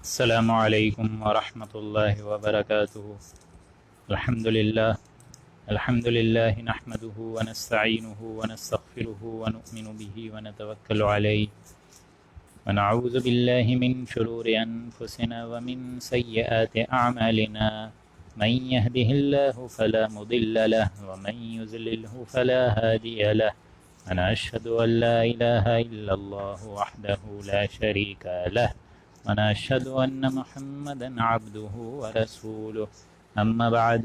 السلام علیکم ورحمۃ اللہ وبرکاتہ۔ الحمد للہ نحمده ونستعینه ونستغفره ونؤمن به ونتوکل علیہ ونعوذ باللہ من شرور انفسنا ومن سیئات اعمالنا من يهده الله فلا مضل له ومن يضلله فلا هادی له ونشهد ان لا الہ الا اللہ وحدہ لا شریک له ونشهد أن محمدا عبده ورسوله أما بعد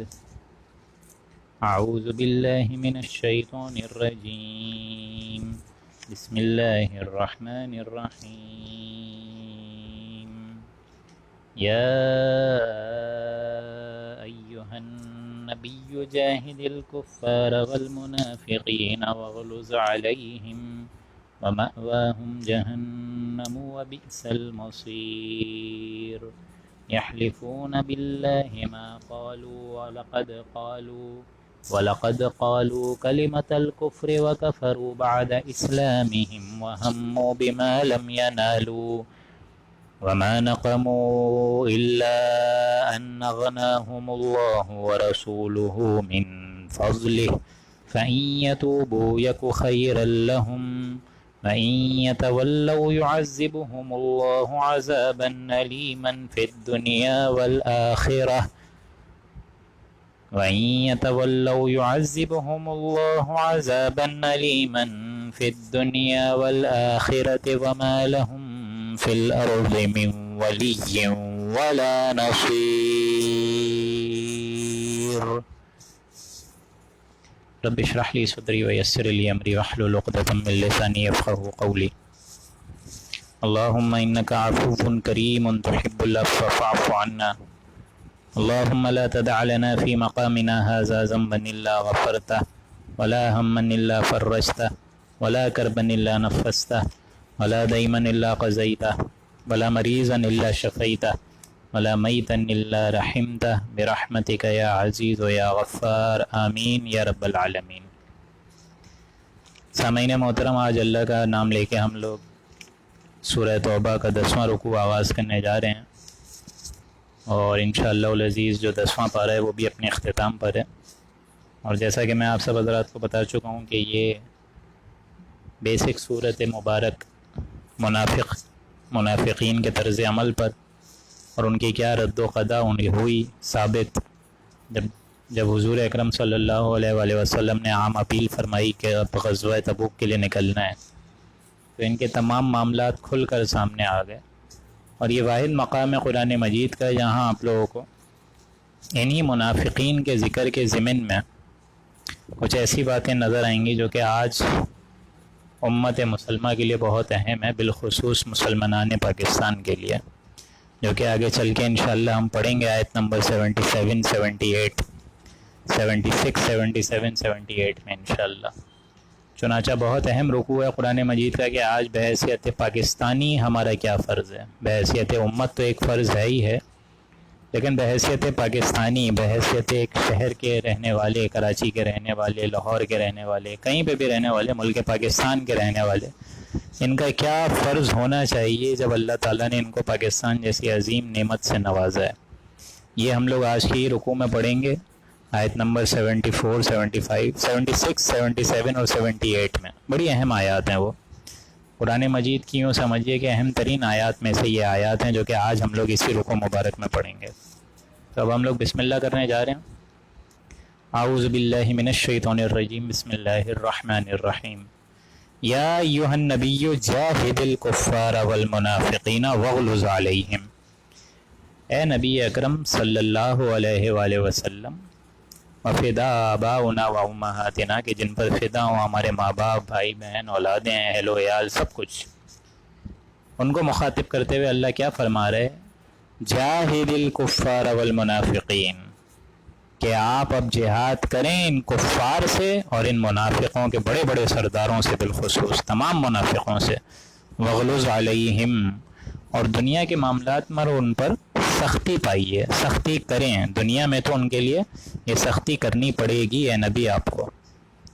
أعوذ بالله من الشيطان الرجيم بسم الله الرحمن الرحيم يا أيها النبي جاهد الكفار والمنافقين واغلظ عليهم ومأواهم جهنم وبئس المصير يحلفون بالله ما قالوا ولقد قالوا كلمة الكفر وكفروا بعد إسلامهم وهموا بما لم ينالوا وما نقموا إلا أن أغناهم الله ورسوله من فضله فإن يتوبوا يك خيرا لهم وإن يتولوا يعذبهم الله عذابا أليما في الدنيا والآخرة وإن يتولوا يعذبهم الله عذابا أليما في الدنيا والآخرة وما لهم في الأرض من ولي ولا نصير رب اشرح لي صدري ويسر لي امري واحلل عقدة من لساني يفقهوا قولي اللهم انك عفو كريم تحب العفو فاعف عنا اللهم لا تدع لنا في مقامنا هذا ذنبا الا غفرته ولا هما الا فرجته ولا كربا الا نفسته ولا ديما الا قضيته ولا مريضا الا شفيته ولا میتا الا رحمتہ برحمتک یا عزیز و یا غفار آمین یا رب العالمین۔ سامعین محترم، آج اللہ کا نام لے کے ہم لوگ سورہ توبہ کا 10واں رکوع آغاز کرنے جا رہے ہیں، اور انشاءاللہ العزیز جو 10واں پارہ ہے وہ بھی اپنے اختتام پر ہے۔ اور جیسا کہ میں آپ سب حضرات کو بتا چکا ہوں کہ یہ بیسک صورت مبارک منافقین کے طرز عمل پر اور ان کی کیا رد و قدا انہیں ہوئی ثابت جب حضور اکرم صلی اللہ علیہ وآلہ وسلم نے عام اپیل فرمائی کہ اب غزوہ تبوک کے لیے نکلنا ہے، تو ان کے تمام معاملات کھل کر سامنے آ گئے۔ اور یہ واحد مقام ہے قرآن مجید کا جہاں آپ لوگوں کو انہی منافقین کے ذکر کے ضمن میں کچھ ایسی باتیں نظر آئیں گی جو کہ آج امت مسلمہ کے لیے بہت اہم ہے، بالخصوص مسلمانان پاکستان کے لیے، جو کہ آگے چل کے انشاءاللہ ہم پڑھیں گے آیت نمبر 77 78 میں انشاءاللہ۔ چنانچہ بہت اہم رکوع ہے قرآن مجید کا کہ آج بحیثیت پاکستانی ہمارا کیا فرض ہے۔ بحیثیت امت تو ایک فرض ہے ہی ہے، لیکن بحیثیت پاکستانی، بحیثیت ایک شہر کے رہنے والے، کراچی کے رہنے والے، لاہور کے رہنے والے، کہیں پہ بھی رہنے والے، ملک پاکستان کے رہنے والے، ان کا کیا فرض ہونا چاہیے جب اللہ تعالیٰ نے ان کو پاکستان جیسی عظیم نعمت سے نوازا ہے۔ یہ ہم لوگ آج کی رکوع میں پڑھیں گے، آیت نمبر 74 75 76 77 اور 78 میں۔ بڑی اہم آیات ہیں وہ قرآن مجید کی، یوں سمجھیے کہ اہم ترین آیات میں سے یہ آیات ہیں جو کہ آج ہم لوگ اسی رکوع مبارک میں پڑھیں گے۔ تو اب ہم لوگ بسم اللہ کرنے جا رہے ہیں۔ اعوذ باللہ من الشیطان الرجیم، بسم اللہ الرحمن الرحیم۔ یا ایھا النبی جاہد الکفار والمنافقین واغلظ علیہم۔ اے نبی اکرم صلی اللہ علیہ وآلہ وسلم، وفدا آباؤنا و امہاتنا، کہ جن پر فدا ہوں ہمارے ماں باپ، بھائی بہن، اولادیں، اہل و عیال، سب کچھ، ان کو مخاطب کرتے ہوئے اللہ کیا فرما رہے؟ جاہد الکفار والمنافقین، کہ آپ اب جہاد کریں ان کفار سے اور ان منافقوں کے بڑے بڑے سرداروں سے، بالخصوص تمام منافقوں سے، وغلظ علیہم، اور دنیا کے معاملات میں ان پر سختی پائیے، سختی کریں۔ دنیا میں تو ان کے لیے یہ سختی کرنی پڑے گی اے نبی آپ کو۔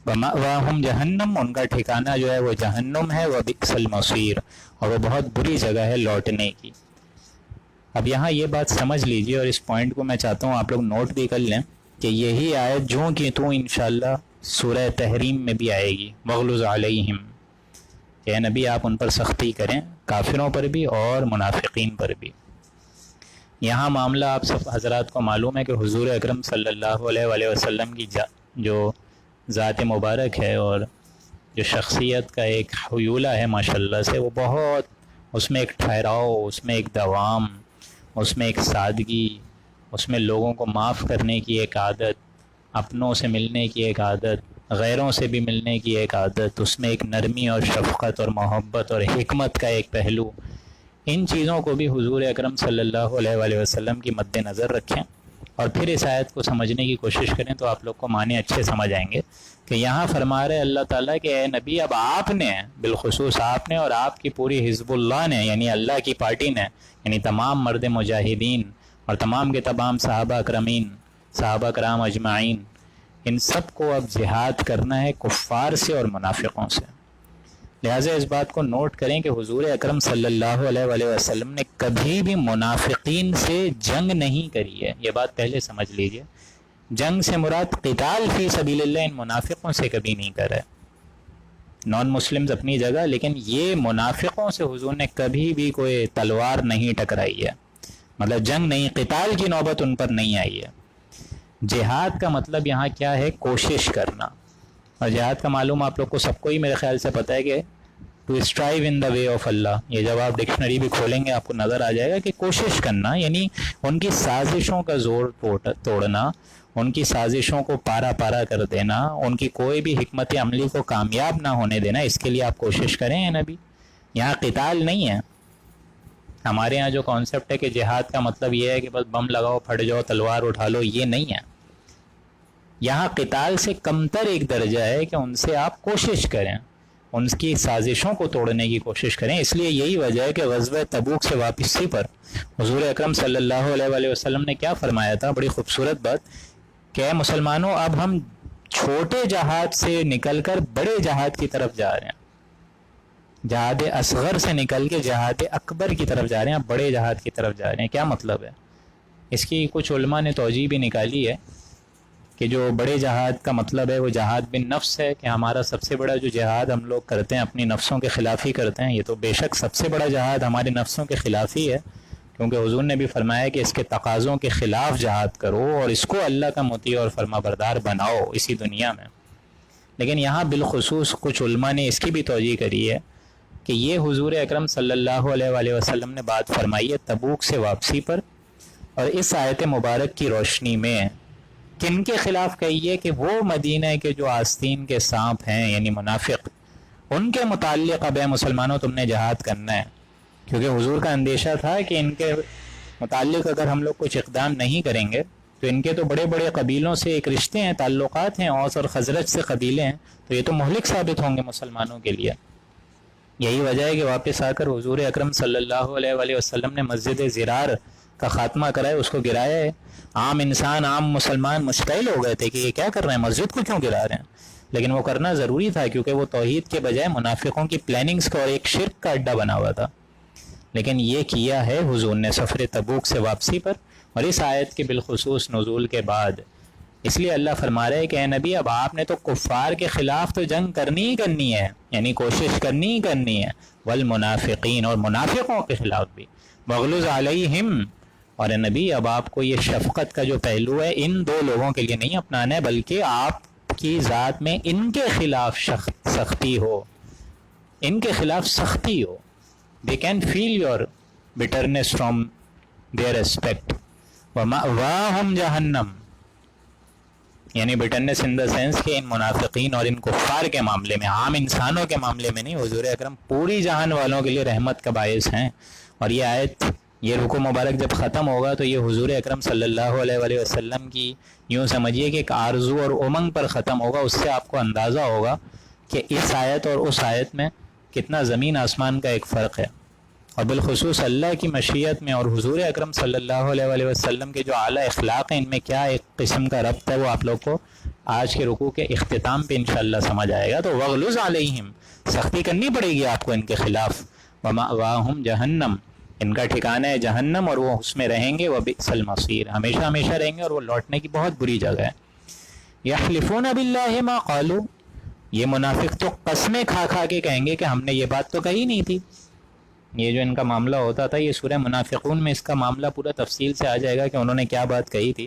وَمَأْوَاهُمْ جہنم، ان کا ٹھکانہ جو ہے وہ جہنم ہے، وَبِئْسَ الْمَصِيرُ، اور وہ بہت بری جگہ ہے لوٹنے کی۔ اب یہاں یہ بات سمجھ لیجئے، اور اس پوائنٹ کو میں چاہتا ہوں آپ لوگ نوٹ بھی کر لیں کہ یہی آیت جو کہ تو انشاءاللہ سورہ تحریم میں بھی آئے گی، وغلظ علیہم، کہ اے نبی آپ ان پر سختی کریں، کافروں پر بھی اور منافقین پر بھی۔ یہاں معاملہ آپ سب حضرات کو معلوم ہے کہ حضور اکرم صلی اللہ علیہ وآلہ وسلم کی جو ذات مبارک ہے اور جو شخصیت کا ایک حیولہ ہے ماشاءاللہ سے، وہ بہت، اس میں ایک ٹھہراؤ، اس میں ایک دوام، اس میں ایک سادگی، اس میں لوگوں کو معاف کرنے کی ایک عادت، اپنوں سے ملنے کی ایک عادت، غیروں سے بھی ملنے کی ایک عادت، اس میں ایک نرمی اور شفقت اور محبت اور حکمت کا ایک پہلو، ان چیزوں کو بھی حضور اکرم صلی اللہ علیہ وآلہ وسلم کی مد نظر رکھیں اور پھر اس آیت کو سمجھنے کی کوشش کریں تو آپ لوگ کو معنی اچھے سمجھ آئیں گے کہ یہاں فرما رہے اللہ تعالیٰ کہ اے نبی اب آپ نے، بالخصوص آپ نے اور آپ کی پوری حزب اللہ نے، یعنی اللہ کی پارٹی نے، یعنی تمام مرد مجاہدین اور تمام کے تمام صحابہ اکرمین، صحابہ کرام اجمعین، ان سب کو اب جہاد کرنا ہے کفار سے اور منافقوں سے۔ لہٰذا اس بات کو نوٹ کریں کہ حضور اکرم صلی اللہ علیہ وآلہ وسلم نے کبھی بھی منافقین سے جنگ نہیں کری ہے، یہ بات پہلے سمجھ لیجئے۔ جنگ سے مراد قتال فی سبیل اللہ ان منافقوں سے کبھی نہیں کرا ہے، نان مسلمز اپنی جگہ، لیکن یہ منافقوں سے حضور نے کبھی بھی کوئی تلوار نہیں ٹکرائی ہے، مطلب جنگ نہیں، قتال کی نوبت ان پر نہیں آئی ہے۔ جہاد کا مطلب یہاں کیا ہے؟ کوشش کرنا، اور جہاد کا معلوم آپ لوگ کو سب کو ہی میرے خیال سے پتہ ہے کہ to strive in the way of Allah, یہ جب آپ ڈکشنری بھی کھولیں گے آپ کو نظر آ جائے گا کہ کوشش کرنا، یعنی ان کی سازشوں کا زور توڑنا، ان کی سازشوں کو پارا پارا کر دینا، ان کی کوئی بھی حکمت عملی کو کامیاب نہ ہونے دینا، اس کے لیے آپ کوشش کریں اے نبی۔ یہاں قتال نہیں ہے۔ ہمارے یہاں جو کانسیپٹ ہے کہ جہاد کا مطلب یہ ہے کہ بس بم لگاؤ، پھٹ جاؤ، تلوار اٹھا لو، یہ نہیں ہے۔ یہاں قتال سے کمتر ایک درجہ ہے کہ ان سے آپ کوشش کریں، ان کی سازشوں کو توڑنے کی کوشش کریں۔ اس لیے یہی وجہ ہے کہ غزوہ تبوک سے واپسی پر حضور اکرم صلی اللہ علیہ وآلہ وسلم نے کیا فرمایا تھا؟ بڑی خوبصورت بات کہ اے مسلمانوں اب ہم چھوٹے جہاد سے نکل کر بڑے جہاد کی طرف جا رہے ہیں، جہاد اصغر سے نکل کے جہاد اکبر کی طرف جا رہے ہیں، بڑے جہاد کی طرف جا رہے ہیں۔ کیا مطلب ہے اس کی؟ کچھ علماء نے توجیہ بھی نکالی ہے کہ جو بڑے جہاد کا مطلب ہے وہ جہاد بن نفس ہے، کہ ہمارا سب سے بڑا جو جہاد ہم لوگ کرتے ہیں اپنی نفسوں کے خلاف ہی کرتے ہیں۔ یہ تو بے شک سب سے بڑا جہاد ہمارے نفسوں کے خلاف ہی ہے، کیونکہ حضور نے بھی فرمایا کہ اس کے تقاضوں کے خلاف جہاد کرو اور اس کو اللہ کا مطیع اور فرما بردار بناؤ اسی دنیا میں۔ لیکن یہاں بالخصوص کچھ علماء نے اس کی بھی توجیہ کری ہے کہ یہ حضور اکرم صلی اللہ علیہ وآلہ وسلم نے بات فرمائی ہے تبوک سے واپسی پر، اور اس آیت مبارک کی روشنی میں کن کے خلاف کہی ہے کہ وہ مدینہ کے جو آستین کے سانپ ہیں یعنی منافق، ان کے متعلق اب اے مسلمانوں تم نے جہاد کرنا ہے، کیونکہ حضور کا اندیشہ تھا کہ ان کے متعلق اگر ہم لوگ کچھ اقدام نہیں کریں گے تو ان کے تو بڑے بڑے قبیلوں سے ایک رشتے ہیں، تعلقات ہیں، اوس اور خزرج سے قبیلے ہیں، تو یہ تو مہلک ثابت ہوں گے مسلمانوں کے لیے۔ یہی وجہ ہے کہ واپس آ کر حضور اکرم صلی اللہ علیہ وآلہ وسلم نے مسجد زرار کا خاتمہ کرا ہے، اس کو گرایا ہے۔ عام انسان، عام مسلمان مشتعل ہو گئے تھے کہ یہ کیا کر رہے ہیں، مسجد کو کیوں گرا رہے ہیں، لیکن وہ کرنا ضروری تھا کیونکہ وہ توحید کے بجائے منافقوں کی پلاننگز کا اور ایک شرک کا اڈا بنا ہوا تھا۔ لیکن یہ کیا ہے حضور نے سفر تبوک سے واپسی پر، اور اس آیت کے بالخصوص نزول کے بعد۔ اس لیے اللہ فرما رہے ہے کہ اے نبی اب آپ نے تو کفار کے خلاف تو جنگ کرنی ہی کرنی ہے، یعنی کوشش کرنی ہی کرنی ہے، والمنافقین، اور منافقوں کے خلاف بھی، وغلظ علیہم۔ اور اے نبی اب آپ کو یہ شفقت کا جو پہلو ہے ان دو لوگوں کے لیے نہیں اپنانا ہے، بلکہ آپ کی ذات میں ان کے خلاف سختی ہو، ان کے خلاف سختی ہو۔ They can feel your bitterness from their aspect. وَمَأْوَاهُمْ جَهَنَّمْ، یعنی bitterness in the sense کہ ان منافقین اور ان کفار کے معاملے میں، عام انسانوں کے معاملے میں نہیں، حضور اکرم پوری جہان والوں کے لیے رحمت کا باعث ہیں۔ اور یہ آیت، یہ رکوع مبارک جب ختم ہوگا تو یہ حضور اکرم صلی اللہ علیہ وآلہ وسلم کی یوں سمجھیے کہ ایک آرزو اور امنگ پر ختم ہوگا۔ اس سے آپ کو اندازہ ہوگا کہ اس آیت اور اس آیت میں کتنا زمین آسمان کا ایک فرق ہے، اور بالخصوص اللہ کی مشیت میں اور حضور اکرم صلی اللہ علیہ وآلہ وسلم کے جو اعلیٰ اخلاق ہیں ان میں کیا ایک قسم کا ربط ہے، وہ آپ لوگ کو آج کے رکوع کے اختتام پہ انشاءاللہ سمجھ آئے گا۔ تو وغلظ علیہم، سختی کرنی پڑے گی آپ کو ان کے خلاف، ومأواہم جہنم، ان کا ٹھکانہ ہے جہنم اور وہ اس میں رہیں گے، وبئس المصیر، ہمیشہ ہمیشہ رہیں گے اور وہ لوٹنے کی بہت بری جگہ ہے۔ یحلفون باللہ ما قالوا، یہ منافق تو قسمیں کھا کھا کے کہیں گے کہ ہم نے یہ بات تو کہی نہیں تھی۔ یہ جو ان کا معاملہ ہوتا تھا، یہ سورہ منافقون میں اس کا معاملہ پورا تفصیل سے آ جائے گا کہ انہوں نے کیا بات کہی تھی۔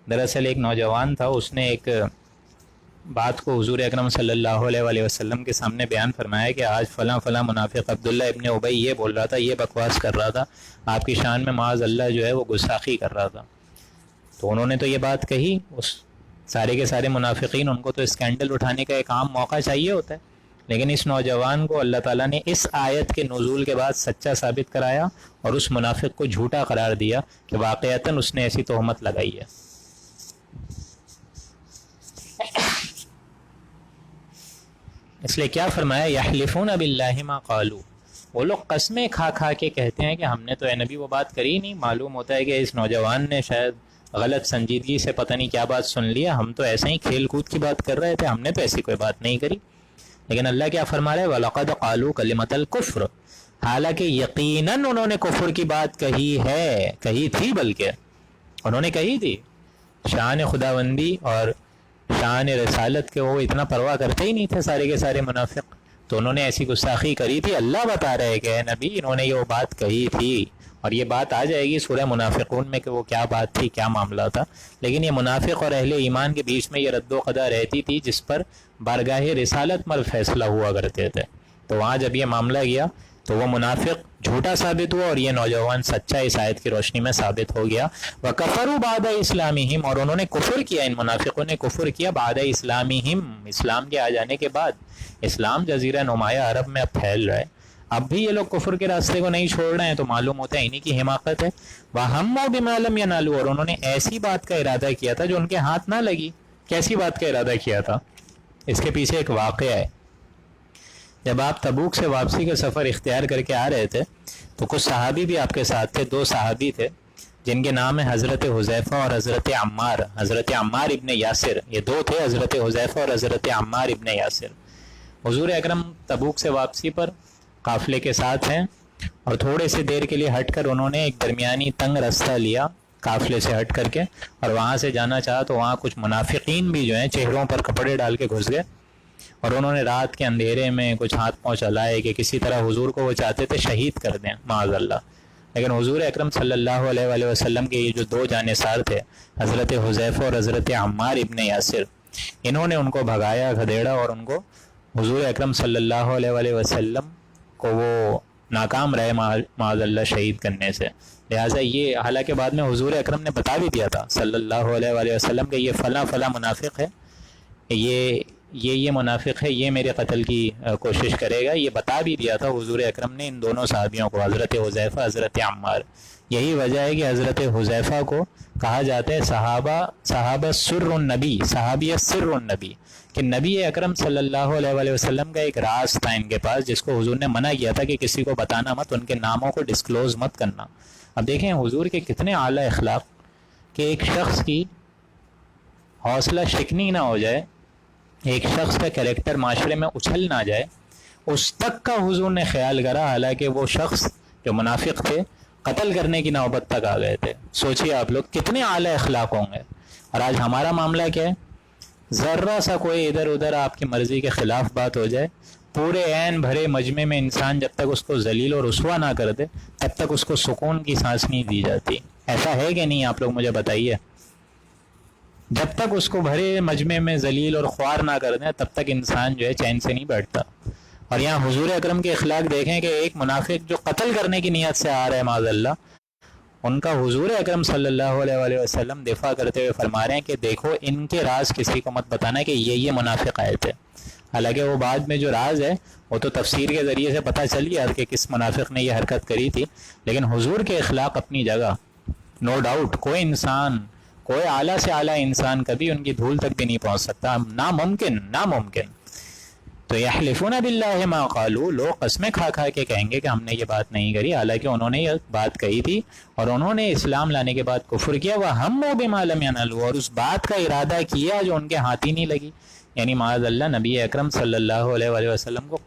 دراصل ایک نوجوان تھا، اس نے ایک بات کو حضور اکرم صلی اللہ علیہ وآلہ وسلم کے سامنے بیان فرمایا کہ آج فلاں فلاں منافق عبداللہ ابن ابی یہ بول رہا تھا، یہ بکواس کر رہا تھا، آپ کی شان میں معاذ اللہ جو ہے وہ گستاخی کر رہا تھا۔ تو انہوں نے تو یہ بات کہی، اس سارے کے سارے منافقین، ان کو تو اسکینڈل اٹھانے کا ایک عام موقع چاہیے ہوتا ہے، لیکن اس نوجوان کو اللہ تعالیٰ نے اس آیت کے نزول کے بعد سچا ثابت کرایا اور اس منافق کو جھوٹا قرار دیا کہ واقعتاً اس نے ایسی تہمت لگائی ہے۔ اس لیے کیا فرمایا، یحلفون باللہ ما قالوا، وہ لوگ قسمیں کھا کھا کے کہتے ہیں کہ ہم نے تو اے نبی وہ بات کری نہیں۔ معلوم ہوتا ہے کہ اس نوجوان نے شاید غلط سنجیدگی سے پتہ نہیں کیا بات سن لیا، ہم تو ایسے ہی کھیل کود کی بات کر رہے تھے، ہم نے تو ایسی کوئی بات نہیں کری۔ لیکن اللہ کیا فرما رہا ہے، وَلَقَدْ قَالُوا كَلِمَةَ الْكُفْرِ، حالانکہ یقیناً انہوں نے کفر کی بات کہی ہے، کہی تھی، بلکہ انہوں نے کہی تھی۔ شان خداوندی اور شان رسالت کے وہ اتنا پرواہ کرتے ہی نہیں تھے سارے کے سارے منافق، تو انہوں نے ایسی گستاخی کری تھی۔ اللہ بتا رہے کہ اے نبی انہوں نے یہ بات کہی تھی، اور یہ بات آ جائے گی سورہ منافقون میں کہ وہ کیا بات تھی، کیا معاملہ تھا۔ لیکن یہ منافق اور اہل ایمان کے بیچ میں یہ رد و قضا رہتی تھی جس پر بارگاہ رسالت میں فیصلہ ہوا کرتے تھے۔ تو وہاں جب یہ معاملہ گیا تو وہ منافق جھوٹا ثابت ہوا اور یہ نوجوان سچا اس آیت کی روشنی میں ثابت ہو گیا۔ وَكَفَرُوا بَعْدَ إِسْلَامِهِمْ، اور انہوں نے کفر کیا، ان منافقوں نے کفر کیا بعد اسلامہم، اسلام کے آ جانے کے بعد۔ اسلام جزیرہ نمایاں عرب میں اب پھیل رہا ہے، اب بھی یہ لوگ کفر کے راستے کو نہیں چھوڑ رہے ہیں، تو معلوم ہوتا ہے انہی کی حماقت ہے۔ وَهَمُّوا بِمَا لَمْ يَنَالُوا، اور انہوں نے ایسی بات کا ارادہ کیا تھا جو ان کے ہاتھ نہ لگی۔ کیسی بات کا ارادہ کیا تھا؟ اس کے پیچھے ایک واقعہ ہے۔ جب آپ تبوک سے واپسی کا سفر اختیار کر کے آ رہے تھے تو کچھ صحابی بھی آپ کے ساتھ تھے، دو صحابی تھے جن کے نام ہے حضرت حذیفہ اور حضرت عمار، حضرت عمار ابن یاسر، یہ دو تھے، حضرت حذیفہ اور حضرت عمار ابن یاسر۔ حضور اکرم تبوک سے واپسی پر قافلے کے ساتھ ہیں، اور تھوڑے سے دیر کے لیے ہٹ کر انہوں نے ایک درمیانی تنگ راستہ لیا قافلے سے ہٹ کر کے، اور وہاں سے جانا چاہا تو وہاں کچھ منافقین بھی جو ہیں چہروں پر کپڑے ڈال کے گھس گئے، اور انہوں نے رات کے اندھیرے میں کچھ ہاتھ پاؤں چلائے کہ کسی طرح حضور کو وہ چاہتے تھے شہید کر دیں معاذ اللہ۔ لیکن حضور اکرم صلی اللہ علیہ وآلہ وسلم کے یہ جو دو جانثار تھے، حضرت حذیفہ اور حضرت عمار ابن یاسر، انہوں نے ان کو بھگایا، گھدیڑا، اور ان کو حضور اکرم صلی اللہ علیہ وآلہ وسلم کو وہ ناکام رہے معاذ اللہ شہید کرنے سے۔ لہٰذا یہ حالانکہ بعد میں حضور اکرم نے بتا بھی دیا تھا صلی اللہ علیہ وآلہ وسلم کہ یہ فلاں فلاں منافق ہے، یہ منافق ہے، یہ میرے قتل کی کوشش کرے گا، یہ بتا بھی دیا تھا حضور اکرم نے ان دونوں صحابیوں کو، حضرت حذیفہ، حضرت عمار۔ یہی وجہ ہے کہ حضرت حذیفہ کو کہا جاتا ہے صحابہ سر النبی، صحابی سر النبی، کہ نبی اکرم صلی اللہ علیہ وآلہ وسلم کا ایک راز تھا ان کے پاس جس کو حضور نے منع کیا تھا کہ کسی کو بتانا مت، ان کے ناموں کو ڈسکلوز مت کرنا۔ اب دیکھیں حضور کے کتنے اعلیٰ اخلاق کہ ایک شخص کی حوصلہ شکنی نہ ہو جائے، ایک شخص کا کریکٹر معاشرے میں اچھل نہ جائے، اس تک کا حضور نے خیال کرا، حالانکہ وہ شخص جو منافق تھے قتل کرنے کی نوبت تک آ گئے تھے۔ سوچئے آپ لوگ کتنے اعلیٰ اخلاق ہوں گے۔ اور آج ہمارا معاملہ کیا ہے؟ ذرا سا کوئی ادھر ادھر آپ کی مرضی کے خلاف بات ہو جائے، پورے عین بھرے مجمع میں انسان جب تک اس کو ذلیل اور رسوا نہ کر دے تب تک اس کو سکون کی سانس نہیں دی جاتی۔ ایسا ہے کہ نہیں؟ آپ لوگ مجھے بتائیے۔ جب تک اس کو بھرے مجمع میں ذلیل اور خوار نہ کر دیں تب تک انسان جو ہے چین سے نہیں بیٹھتا۔ اور یہاں حضور اکرم کے اخلاق دیکھیں کہ ایک منافق جو قتل کرنے کی نیت سے آ رہا ہے معاذ اللہ، ان کا حضور اکرم صلی اللہ علیہ وآلہ وسلم دفاع کرتے ہوئے فرما رہے ہیں کہ دیکھو ان کے راز کسی کو مت بتانا کہ یہ منافق آئے تھے۔ حالانکہ وہ بعد میں جو راز ہے وہ تو تفسیر کے ذریعے سے پتہ چل گیا کہ کس منافق نے یہ حرکت کری تھی، لیکن حضور کے اخلاق اپنی جگہ، نو ڈاؤٹ۔ کوئی انسان، کوئی اعلیٰ سے اعلیٰ انسان کبھی ان کی دھول تک بھی نہیں پہنچ سکتا، ناممکن۔ تو یحلفون باللہ ما قالوا، لوگ قسمیں کھا کھا کے کہیں گے کہ ہم نے یہ بات نہیں کری، حالانکہ انہوں نے یہ بات کہی تھی، اور انہوں نے اسلام لانے کے بعد کفر کیا۔ وَهَمُّوا بِمَا لَمْ يَنَالُوا، اور اس بات کا ارادہ کیا جو ان کے ہاتھ ہی نہیں لگی، یعنی معاذ اللہ نبی اکرم صلی اللہ علیہ وآلہ وسلم کو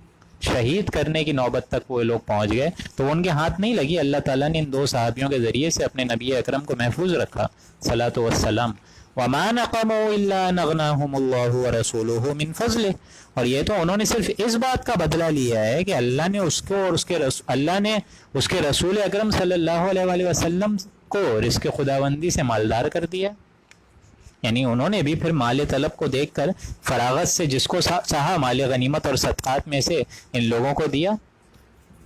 شہید کرنے کی نوبت تک وہ لوگ پہنچ گئے تو وہ ان کے ہاتھ نہیں لگی. اللہ تعالیٰ نے ان 2 صحابیوں کے ذریعے سے اپنے نبی اکرم کو محفوظ رکھا صلاۃ والسلام. وما نقموا الا ان اغناهم الله ورسوله من فضله. اور یہ تو انہوں نے صرف اس بات کا بدلہ لیا ہے کہ اللہ نے اس کو اور اللہ نے اس کے رسول اکرم صلی اللہ علیہ وآلہ وسلم کو رزق خداوندی سے مالدار کر دیا. یعنی انہوں نے بھی پھر مال طلب کو دیکھ کر فراغت سے جس کو چاہا مال غنیمت اور صدقات میں سے ان لوگوں کو دیا.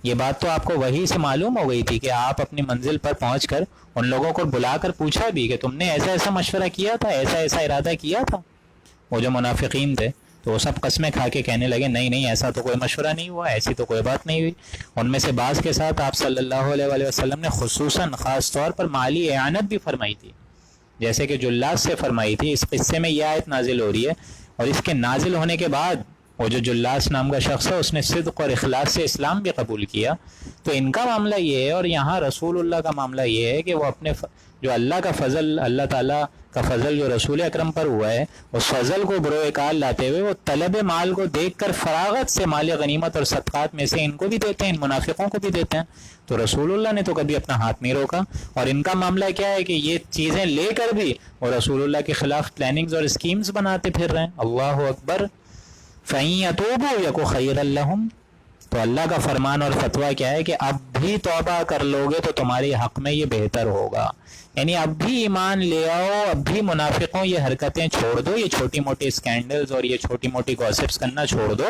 یہ بات تو آپ کو وہی سے معلوم ہو گئی تھی کہ آپ اپنی منزل پر پہنچ کر ان لوگوں کو بلا کر پوچھا بھی کہ تم نے ایسا ایسا مشورہ کیا تھا, ایسا ایسا ارادہ کیا تھا. وہ جو منافقین تھے تو وہ سب قسمیں کھا کے کہنے لگے نہیں نہیں ایسا تو کوئی مشورہ نہیں ہوا, ایسی تو کوئی بات نہیں ہوئی. ان میں سے بعض کے ساتھ آپ صلی اللہ علیہ وآلہ وسلم نے خصوصاً خاص طور پر مالی اعانت بھی فرمائی تھی, جیسے کہ جلاس سے فرمائی تھی. اس قصے میں یہ آیت نازل ہو رہی ہے اور اس کے نازل ہونے کے بعد وہ جو جلاس نام کا شخص ہے اس نے صدق اور اخلاص سے اسلام بھی قبول کیا. تو ان کا معاملہ یہ ہے اور یہاں رسول اللہ کا معاملہ یہ ہے کہ وہ اپنے جو اللہ کا فضل, اللہ تعالیٰ کا فضل جو رسول اکرم پر ہوا ہے اس فضل کو بروئے کار لاتے ہوئے وہ طلب مال کو دیکھ کر فراغت سے مال غنیمت اور صدقات میں سے ان کو بھی دیتے ہیں, ان منافقوں کو بھی دیتے ہیں. تو رسول اللہ نے تو کبھی اپنا ہاتھ نہیں روکا. اور ان کا معاملہ کیا ہے کہ یہ چیزیں لے کر بھی وہ رسول اللہ کے خلاف پلاننگز اور اسکیمز بناتے پھر رہے ہیں. اللہ اکبر. فَإِن يَتُوبُوا يَكُ خَيْرًا لَّهُمْ. تو اللہ کا فرمان اور فتویٰ کیا ہے کہ اب بھی توبہ کر لو گے تو تمہارے حق میں یہ بہتر ہوگا. یعنی اب بھی ایمان لے آؤ, اب بھی منافقوں یہ حرکتیں چھوڑ دو, یہ چھوٹی موٹی اسکینڈلز اور یہ چھوٹی موٹی گوسپس کرنا چھوڑ دو.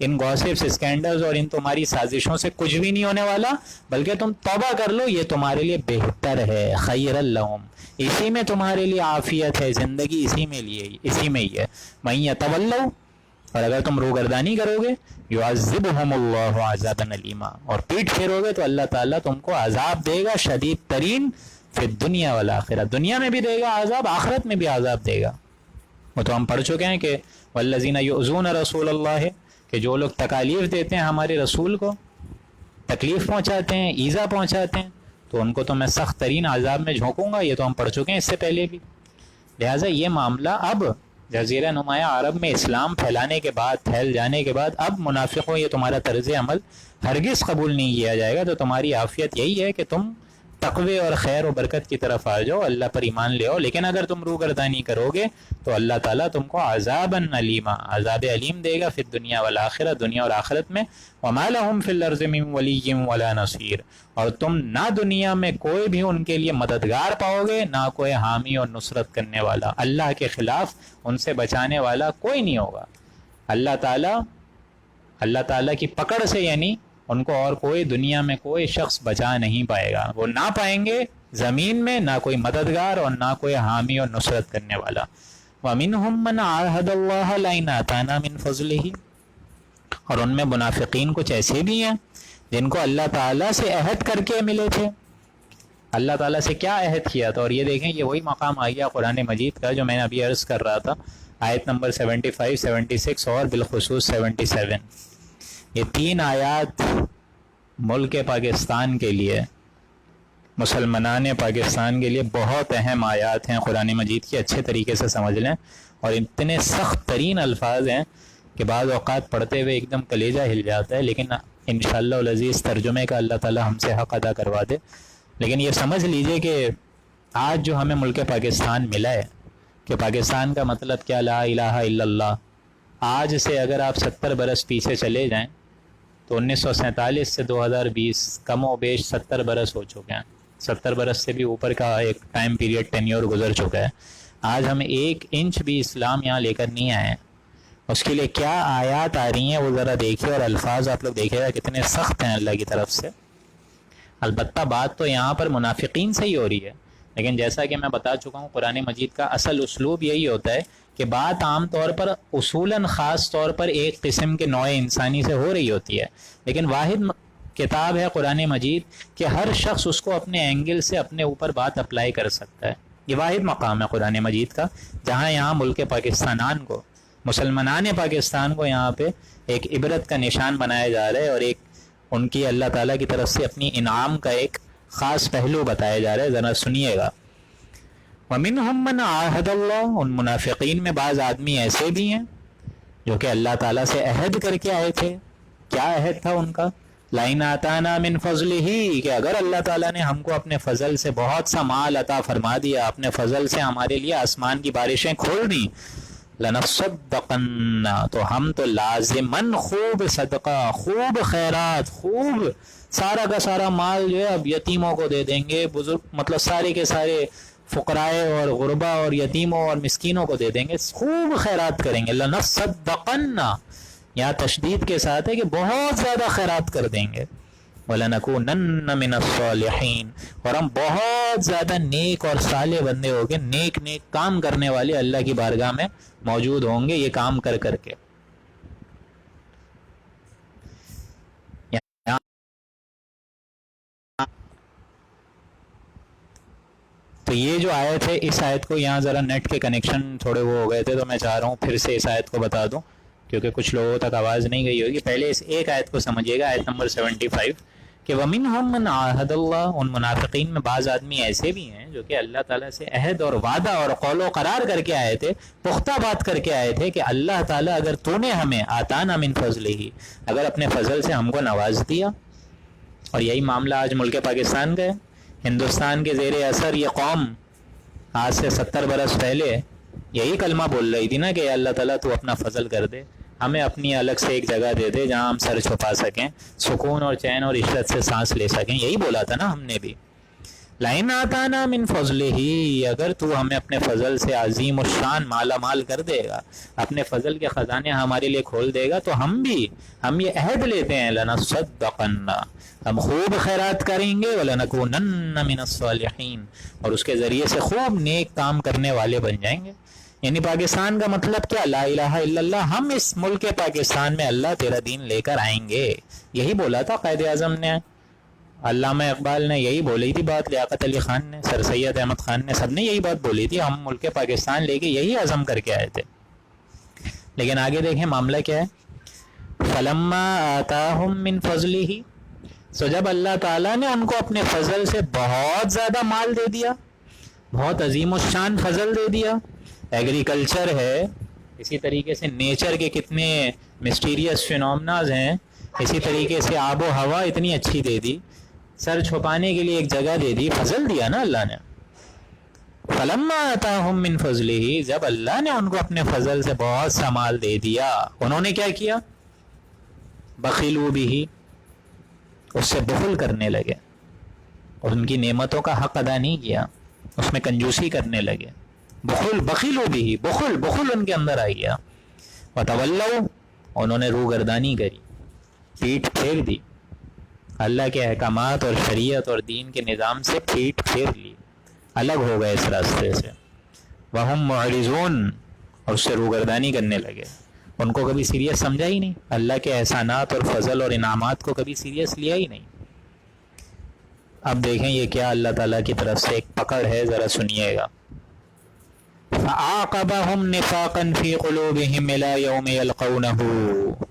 ان گوسپس, اسکینڈلز اور ان تمہاری سازشوں سے کچھ بھی نہیں ہونے والا, بلکہ تم توبہ کر لو, یہ تمہارے لیے بہتر ہے. خیر لہم, اسی میں تمہارے لیے عافیت ہے, زندگی اسی میں ہی ہے. من یتولوا, اور اگر تم روگردانی کرو گے یعذبہم اللہ عذابا علیما, اور پیٹ پھیرو گے تو اللہ تعالیٰ تم کو عذاب دے گا شدید ترین فی الدنیا والآخرہ. دنیا میں بھی دے گا عذاب, آخرت میں بھی عذاب دے گا. وہ تو ہم پڑھ چکے ہیں کہ والذین یؤذون رسول اللہ, کہ جو لوگ تکالیف دیتے ہیں ہمارے رسول کو, تکلیف پہنچاتے ہیں, ایذا پہنچاتے ہیں, تو ان کو تو میں سخت ترین عذاب میں جھونکوں گا. یہ تو ہم پڑھ چکے ہیں اس سے پہلے بھی. لہٰذا یہ معاملہ اب جزیرہ نمایاں عرب میں اسلام پھیل جانے کے بعد اب منافقوں یہ تمہارا طرز عمل ہرگز قبول نہیں کیا جائے گا. تو تمہاری عافیت یہی ہے کہ تم تقوی اور خیر و برکت کی طرف آ جاؤ, اللہ پر ایمان لے آؤ. لیکن اگر تم روگردانی کرو گے تو اللہ تعالیٰ تم کو عذابا علیما, عذاب علیم دے گا فی الدنیا والآخرہ, دنیا اور آخرت میں. وما لہم فی الارض من ولی ولا نصیر, اور تم نہ دنیا میں کوئی بھی ان کے لیے مددگار پاؤ گے, نہ کوئی حامی اور نصرت کرنے والا, اللہ کے خلاف ان سے بچانے والا کوئی نہیں ہوگا. اللہ تعالیٰ کی پکڑ سے یعنی ان کو اور کوئی دنیا میں کوئی شخص بچا نہیں پائے گا. وہ نہ پائیں گے زمین میں نہ کوئی مددگار اور نہ کوئی حامی اور نصرت کرنے والا. وَمِنْهُمْ مَنْ عَاهَدَ اللَّهَ لَئِنْ آتَانَا مِنْ فَضْلِهِ, اور ان میں منافقین کچھ ایسے بھی ہیں جن کو اللہ تعالیٰ سے عہد کر کے ملے تھے. اللہ تعالیٰ سے کیا عہد کیا تھا؟ اور یہ دیکھیں یہ وہی مقام آ گیا قرآن مجید کا جو میں نے ابھی عرض کر رہا تھا, آیت نمبر 75, 76 اور بالخصوص 77. یہ 3 آیات ملک پاکستان کے لیے, مسلمانان پاکستان کے لیے بہت اہم آیات ہیں قرآن مجید کی. اچھے طریقے سے سمجھ لیں, اور اتنے سخت ترین الفاظ ہیں کہ بعض اوقات پڑھتے ہوئے ایک دم کلیجہ ہل جاتا ہے, لیکن انشاءاللہ العزیز ترجمے کا اللہ تعالی ہم سے حق ادا کروا دے. لیکن یہ سمجھ لیجئے کہ آج جو ہمیں ملک پاکستان ملا ہے, کہ پاکستان کا مطلب کیا, لا الہ الا اللہ. آج سے اگر آپ 70 برس پیچھے چلے جائیں تو 1947 سے 2020 کم و بیش 70 برس ہو چکے ہیں. 70 برس سے بھی اوپر کا ایک ٹائم پیریڈ ٹینیور گزر چکا ہے. آج ہم 1 انچ بھی اسلام یہاں لے کر نہیں آئے ہیں. اس کے لیے کیا آیات آ رہی ہیں وہ ذرا دیکھیے, اور الفاظ آپ لوگ دیکھیے گا کتنے سخت ہیں اللہ کی طرف سے. البتہ بات تو یہاں پر منافقین سے ہی ہو رہی ہے, لیکن جیسا کہ میں بتا چکا ہوں قرآن مجید کا اصل اسلوب یہی ہوتا ہے کہ بات عام طور پر اصولاً خاص طور پر ایک قسم کے نوع انسانی سے ہو رہی ہوتی ہے, لیکن واحد کتاب ہے قرآن مجید کہ ہر شخص اس کو اپنے اینگل سے اپنے اوپر بات اپلائی کر سکتا ہے. یہ واحد مقام ہے قرآن مجید کا جہاں یہاں ملک پاکستان کو, مسلمانان پاکستان کو یہاں پہ ایک عبرت کا نشان بنایا جا رہا ہے, اور ایک ان کی اللہ تعالیٰ کی طرف سے اپنی انعام کا ایک خاص پہلو بتایا جا رہا ہے. ذرا سنیے گا. وَمِنْهُمْ مَنْ عَاهَدَ اللَّهُ, ان منافقین میں بعض آدمی ایسے بھی ہیں جو کہ اللہ تعالیٰ سے عہد کر کے آئے تھے, کیا عہد تھا ان کا؟ لَإِنْ آتَانَا مِنْ فَضْلِهِ، کہ اگر اللہ تعالیٰ نے ہم کو اپنے فضل سے بہت سا مال عطا فرما دیا، اپنے فضل سے ہمارے لیے آسمان کی بارشیں کھول دیں، لَنَصَّدَّقَنَّ، تو ہم تو لازماً خوب صدقہ، خوب خیرات، خوب سارا کا سارا مال جو ہے اب یتیموں کو دے دیں گے، بزرگ مطلب سارے کے سارے فقرائے اور غربا اور یتیموں اور مسکینوں کو دے دیں گے، خوب خیرات کریں گے. لَنَصَّدَّقَنَّ، یہاں تشدید کے ساتھ ہے کہ بہت زیادہ خیرات کر دیں گے. وَلَنَكُونَنَّ مِنَ الصَّالِحِينَ، اور ہم بہت زیادہ نیک اور صالح بندے ہو کے نیک نیک کام کرنے والے اللہ کی بارگاہ میں موجود ہوں گے یہ کام کر کر کے. تو یہ جو آیت ہے، اس آیت کو یہاں ذرا نیٹ کے کنیکشن تھوڑے وہ ہو گئے تھے، تو میں چاہ رہا ہوں پھر سے اس آیت کو بتا دوں کیونکہ کچھ لوگوں تک آواز نہیں گئی ہوگی. پہلے اس ایک آیت کو سمجھیے گا، آیت نمبر 75، کہ وَمِنْهُمْ مَنْ عَاهَدَ اللَّهُ، ان منافقین میں بعض آدمی ایسے بھی ہیں جو کہ اللہ تعالیٰ سے عہد اور وعدہ اور قول و قرار کر کے آئے تھے، پختہ بات کر کے آئے تھے کہ اللہ تعالیٰ اگر تو نے ہمیں آتانا من فضلہ، اگر اپنے فضل سے ہم کو نواز دیا. اور یہی معاملہ آج ملک پاکستان کا ہے. ہندوستان کے زیر اثر یہ قوم آج سے 70 برس پہلے یہی کلمہ بول رہی تھی نا کہ اللہ تعالیٰ تو اپنا فضل کر دے، ہمیں اپنی الگ سے ایک جگہ دے دے جہاں ہم سر چھپا سکیں، سکون اور چین اور عشرت سے سانس لے سکیں. یہی بولا تھا نا ہم نے بھی. لَإِنْ آتَانَا مِنْ فَضْلِهِ، اگر تو ہمیں اپنے فضل سے عظیم الشان مالا مال کر دے گا، اپنے فضل کے خزانے ہمارے لیے کھول دے گا، تو ہم یہ عہد لیتے ہیں لَنَصَّدَّقَنَّ، ہم خوب خیرات کریں گے، وَلَنَكُونَنَّ مِنَ الصَّالِحِينَ، اور اس کے ذریعے سے خوب نیک کام کرنے والے بن جائیں گے. یعنی پاکستان کا مطلب کیا؟ لا الہ الا اللہ، ہم اس ملک پاکستان میں اللہ تیرا دین لے کر آئیں گے. یہی بولا تھا قائد اعظم نے، علامہ اقبال نے یہی بولی تھی بات، لیاقت علی خان نے، سر سید احمد خان نے، سب نے یہی بات بولی تھی. ہم ملک پاکستان لے کے یہی عزم کر کے آئے تھے. لیکن آگے دیکھیں معاملہ کیا ہے. فَلَمَّا آتَاهُم مِّن فَضْلِهِ، سو جب اللہ تعالیٰ نے ان کو اپنے فضل سے بہت زیادہ مال دے دیا، بہت عظیم الشان فضل دے دیا. ایگریکلچر ہے، اسی طریقے سے نیچر کے کتنے مسٹیریس فینومناز ہیں، اسی طریقے سے آب و ہوا اتنی اچھی دے دی، سر چھپانے کے لیے ایک جگہ دے دی، فضل دیا نا اللہ نے. فَلَمَّا آتَاهُم مِّن فَضْلِهِ، جب اللہ نے ان کو اپنے فضل سے بہت سا مال دے دیا، انہوں نے کیا کیا؟ بخلوا بِهِ، اس سے بخل کرنے لگے اور ان کی نعمتوں کا حق ادا نہیں کیا، اس میں کنجوسی کرنے لگے. بخلوا بِهِ، بخل ان کے اندر آ گیا. وَتَوَلَّوْا، انہوں نے روگردانی کری، پیٹھ پھیر دی، اللہ کے احکامات اور شریعت اور دین کے نظام سے پیٹھ پھیر لی، الگ ہو گئے اس راستے سے. وَهُمْ مُعْرِضُونَ، اور اس سے روگردانی کرنے لگے. ان کو کبھی سیریس سمجھا ہی نہیں، اللہ کے احسانات اور فضل اور انعامات کو کبھی سیریس لیا ہی نہیں. اب دیکھیں یہ کیا اللہ تعالیٰ کی طرف سے ایک پکڑ ہے، ذرا سنیے گا. فَعَاقَبَهُمْ نِفَاقًا فِي قُلُوبِهِمْ إِلَى يَوْمِ يَلْقَوْنَهُ،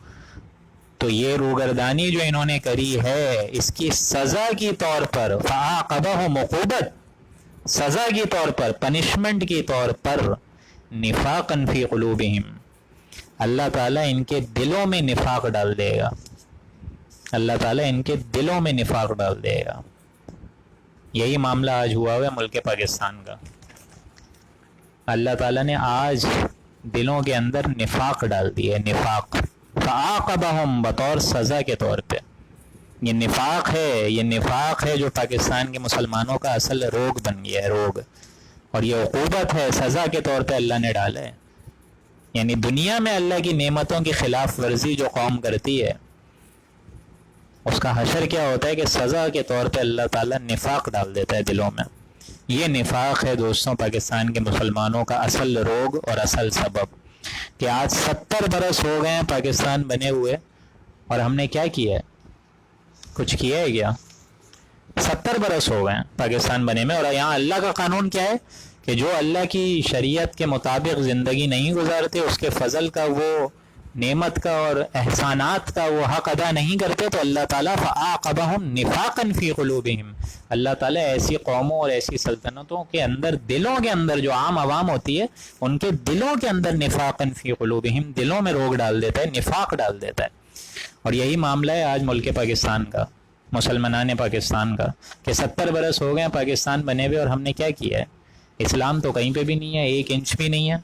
تو یہ روگردانی جو انہوں نے کری ہے اس کی سزا کی طور پر، فَعَاقَبَهُمْ عقوبت، سزا کی طور پر، پنشمنٹ کی طور پر، نِفَاقًا فِي قُلُوبِهِمْ، اللہ تعالیٰ ان کے دلوں میں نفاق ڈال دے گا. اللہ تعالیٰ ان کے دلوں میں نفاق ڈال دے گا. یہی معاملہ آج ہوا ہے ملک پاکستان کا. اللہ تعالیٰ نے آج دلوں کے اندر نفاق ڈال دیا ہے، نفاق. فَعَاقَبَهُمْ، بطور سزا کے طور پہ. یہ نفاق ہے جو پاکستان کے مسلمانوں کا اصل روگ بن گیا ہے، روگ. اور یہ عقوبت ہے، سزا کے طور پہ اللہ نے ڈالا ہے. یعنی دنیا میں اللہ کی نعمتوں کی خلاف ورزی جو قوم کرتی ہے، اس کا حشر کیا ہوتا ہے کہ سزا کے طور پہ اللہ تعالیٰ نفاق ڈال دیتا ہے دلوں میں. یہ نفاق ہے دوستوں پاکستان کے مسلمانوں کا اصل روگ اور اصل سبب، کہ آج 70 برس ہو گئے ہیں پاکستان بنے ہوئے، اور ہم نے کیا کیا ہے؟ کچھ کیا ہے کیا؟ 70 برس ہو گئے ہیں پاکستان بنے میں، اور یہاں اللہ کا قانون کیا ہے کہ جو اللہ کی شریعت کے مطابق زندگی نہیں گزارتے، اس کے فضل کا، وہ نعمت کا اور احسانات کا وہ حق ادا نہیں کرتے، تو اللہ تعالیٰ فَعَاقَبَهُمْ نِفَاقًا فِي قُلُوبِهِمْ، اللہ تعالیٰ ایسی قوموں اور ایسی سلطنتوں کے اندر، دلوں کے اندر، جو عام عوام ہوتی ہے ان کے دلوں کے اندر نفاقًا فی قلوبہم، دلوں میں روگ ڈال دیتا ہے، نفاق ڈال دیتا ہے. اور یہی معاملہ ہے آج ملک پاکستان کا، مسلمانان پاکستان کا، کہ 70 برس ہو گئے ہیں پاکستان بنے ہوئے، اور ہم نے کیا کیا ہے؟ اسلام تو کہیں پہ بھی نہیں ہے، 1 انچ بھی نہیں ہے،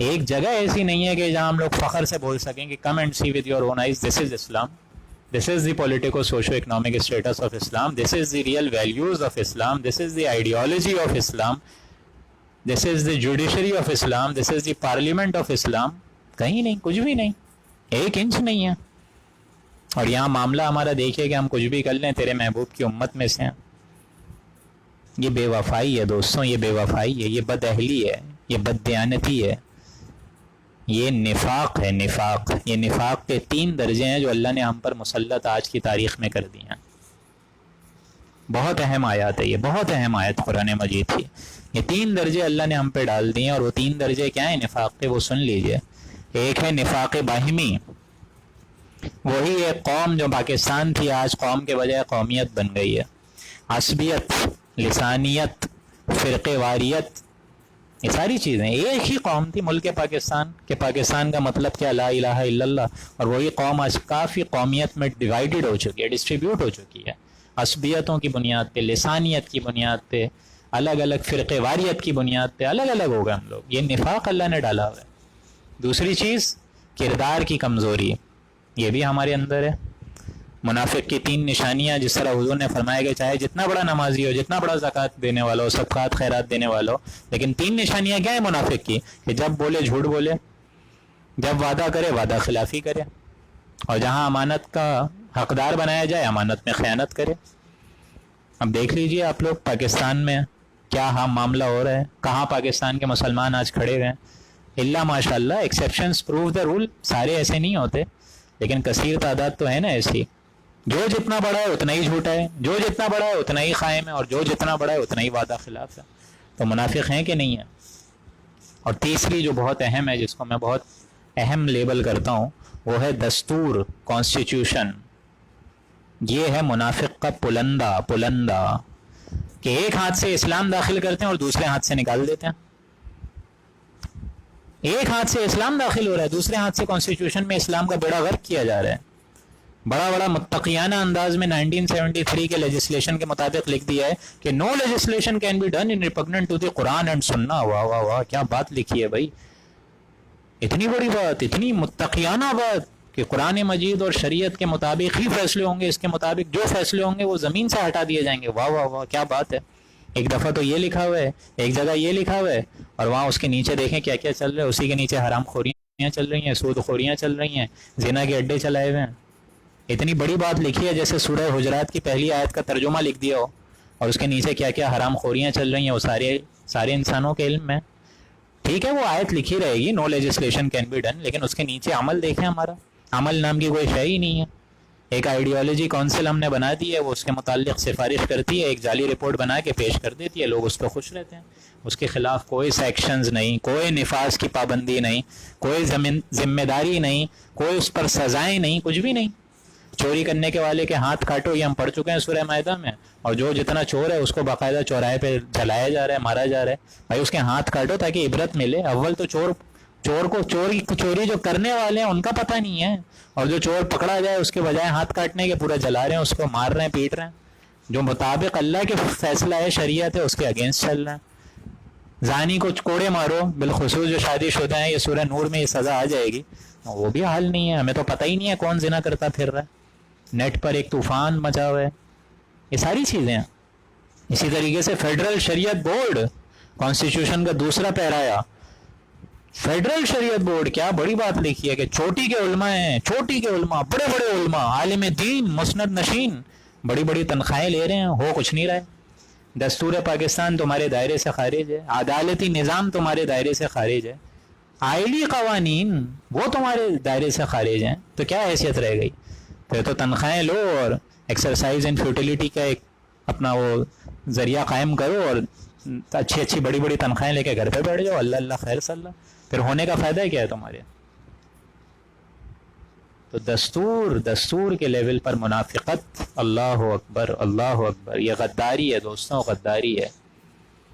ایک جگہ ایسی نہیں ہے کہ جہاں ہم لوگ فخر سے بول سکیں کہ come and see with your own eyes this is Islam, this is the politico socio economic status of Islam, this is the real values of Islam, this is the ideology of Islam, this is the judiciary of Islam, this is the parliament of Islam. کہیں نہیں، کچھ بھی نہیں، 1 inch نہیں ہے. اور یہاں معاملہ ہمارا دیکھیے کہ ہم کچھ بھی کر لیں تیرے محبوب کی امت میں سے ہیں. یہ بے وفائی ہے دوستوں، یہ بے وفائی ہے، یہ بد اہلی ہے، یہ بد دیانتی ہے، یہ نفاق ہے. نفاق، یہ نفاق کے 3 درجے ہیں جو اللہ نے ہم پر مسلط آج کی تاریخ میں کر دی ہیں. بہت اہم آیات ہے، یہ بہت اہم آیت قرآن مجید کی. یہ 3 درجے اللہ نے ہم پہ ڈال دیے ہیں، اور وہ 3 درجے کیا ہیں نفاق کے، وہ سن لیجئے. ایک ہے نفاق باہمی، وہی ایک قوم جو پاکستان تھی آج قوم کے بجائے قومیت بن گئی ہے. عصبیت، لسانیت، فرقے واریت، یہ ساری چیزیں. ایک ہی قوم تھی ملک پاکستان، کہ پاکستان کا مطلب کیا؟ لا الہ الا اللہ. اور وہی قوم آج کافی قومیت میں ڈیوائیڈڈ ہو چکی ہے، ڈسٹریبیوٹ ہو چکی ہے، عصبیتوں کی بنیاد پہ، لسانیت کی بنیاد پہ، الگ الگ فرقے واریت کی بنیاد پہ الگ الگ ہو گئے ہم لوگ. یہ نفاق اللہ نے ڈالا ہوا ہے. دوسری چیز کردار کی کمزوری، یہ بھی ہمارے اندر ہے. منافق کی 3 نشانیاں، جس طرح حضور نے فرمایا کہ چاہے جتنا بڑا نمازی ہو، جتنا بڑا زکوٰۃ دینے والا ہو، صدقات خیرات دینے والا ہو، لیکن 3 نشانیاں کیا ہیں منافق کی؟ کہ جب بولے جھوٹ بولے، جب وعدہ کرے وعدہ خلافی کرے، اور جہاں امانت کا حقدار بنایا جائے امانت میں خیانت کرے. اب دیکھ لیجئے آپ لوگ پاکستان میں کیا معاملہ ہو رہا ہے، کہاں پاکستان کے مسلمان آج کھڑے ہوئے ہیں. اللہ ماشاء اللہ ایکسیپشنز پروو دا رول، سارے ایسے نہیں ہوتے، لیکن کثیر تعداد تو ہے نا ایسی. جو جتنا بڑا ہے اتنا ہی جھوٹا ہے، جو جتنا بڑا ہے اتنا ہی قائم ہے، اور جو جتنا بڑا ہے اتنا ہی وعدہ خلاف ہے. تو منافق ہیں کہ نہیں ہیں؟ اور تیسری جو بہت اہم ہے، جس کو میں بہت اہم لیبل کرتا ہوں، وہ ہے دستور، کانسٹیٹیوشن. یہ ہے منافق کا پلندہ کہ ایک ہاتھ سے اسلام داخل کرتے ہیں اور دوسرے ہاتھ سے نکال دیتے ہیں. ایک ہاتھ سے اسلام داخل ہو رہا ہے، دوسرے ہاتھ سے کانسٹیٹیوشن میں اسلام کا بیڑا غرق کیا جا رہا ہے. بڑا بڑا متقیانہ انداز میں 1973 کے لیجسلیشن کے مطابق لکھ دیا ہے کہ no legislation can be done in repugnant to the Quran and sunnah. واہ واہ واہ، کیا بات لکھی ہے بھائی، اتنی بڑی بات، اتنی متقیانہ بات کہ قرآن مجید اور شریعت کے مطابق ہی فیصلے ہوں گے، اس کے مطابق جو فیصلے ہوں گے وہ زمین سے ہٹا دیے جائیں گے. واہ واہ واہ، کیا بات ہے. ایک دفعہ تو یہ لکھا ہوا ہے، ایک جگہ یہ لکھا ہوا ہے، اور وہاں اس کے نیچے دیکھیں کیا کیا چل رہا ہے. اسی کے نیچے حرام خوریاں چل رہی ہیں، سود خوریاں چل رہی ہیں، زنا کے اڈے چلائے ہوئے ہیں. اتنی بڑی بات لکھی ہے جیسے سورہ حجرات کی پہلی آیت کا ترجمہ لکھ دیا ہو، اور اس کے نیچے کیا کیا حرام خوریاں چل رہی ہیں وہ سارے انسانوں کے علم میں. ٹھیک ہے وہ آیت لکھی رہے گی no legislation can be done, لیکن اس کے نیچے عمل دیکھیں. ہمارا عمل نام کی کوئی شے ہی نہیں ہے. ایک آئیڈیالوجی کونسل ہم نے بنا دی ہے، وہ اس کے متعلق سفارش کرتی ہے، ایک جعلی رپورٹ بنا کے پیش کر دیتی ہے، لوگ اس پہ خوش رہتے ہیں. اس کے خلاف کوئی سیکشنز نہیں، کوئی نفاذ کی پابندی نہیں، کوئی ذمہ داری نہیں، کوئی اس پر سزائیں نہیں، کچھ بھی نہیں. چوری کرنے کے والے کے ہاتھ کاٹو، یہ ہم پڑھ چکے ہیں سورہ مائدہ میں، اور جو جتنا چور ہے اس کو باقاعدہ چوراہے پہ جلایا جا رہا ہے، مارا جا رہا ہے. بھائی اس کے ہاتھ کاٹو تاکہ عبرت ملے. اول تو چوری جو کرنے والے ہیں ان کا پتہ نہیں ہے، اور جو چور پکڑا جائے اس کے بجائے ہاتھ کاٹنے کے پورا جلا رہے ہیں، اس کو مار رہے ہیں، پیٹ رہے ہیں، جو مطابق اللہ کے فیصلہ ہے، شریعت ہے، اس کے اگینسٹ چل رہے ہیں. زانی کو کوڑے مارو، بالخصوص جو شادی شدہ ہیں، یہ سورہ نور میں یہ سزا آ جائے گی. وہ بھی حال نہیں ہے. ہمیں تو پتہ ہی نہیں ہے کون زنا کرتا پھر رہا ہے. نیٹ پر ایک طوفان مچا ہوا ہے. یہ ساری چیزیں ہیں. اسی طریقے سے فیڈرل شریعت بورڈ، کانسٹیٹیوشن کا دوسرا پیرایا، فیڈرل شریعت بورڈ کیا بڑی بات لکھی ہے کہ چوٹی کے علماء ہیں، چوٹی کے علماء، بڑے بڑے علماء، عالم دین، مسند نشین، بڑی بڑی تنخواہیں لے رہے ہیں، ہو کچھ نہیں رہا ہے. دستور پاکستان تمہارے دائرے سے خارج ہے، عدالتی نظام تمہارے دائرے سے خارج ہے، آئلی قوانین وہ تمہارے دائرے سے خارج ہیں. تو کیا حیثیت رہ گئی؟ پھر تو تنخواہیں لو اور ایکسرسائز اینڈ فیوٹیلیٹی کا ایک اپنا وہ ذریعہ قائم کرو، اور اچھی بڑی بڑی تنخواہیں لے کے گھر پہ بیٹھ جاؤ، اللہ اللہ خیر صلی اللہ. پھر ہونے کا فائدہ کیا ہے تمہارے؟ تو دستور کے لیول پر منافقت، اللہ اکبر اللہ اکبر، یہ غداری ہے دوستوں، غداری ہے.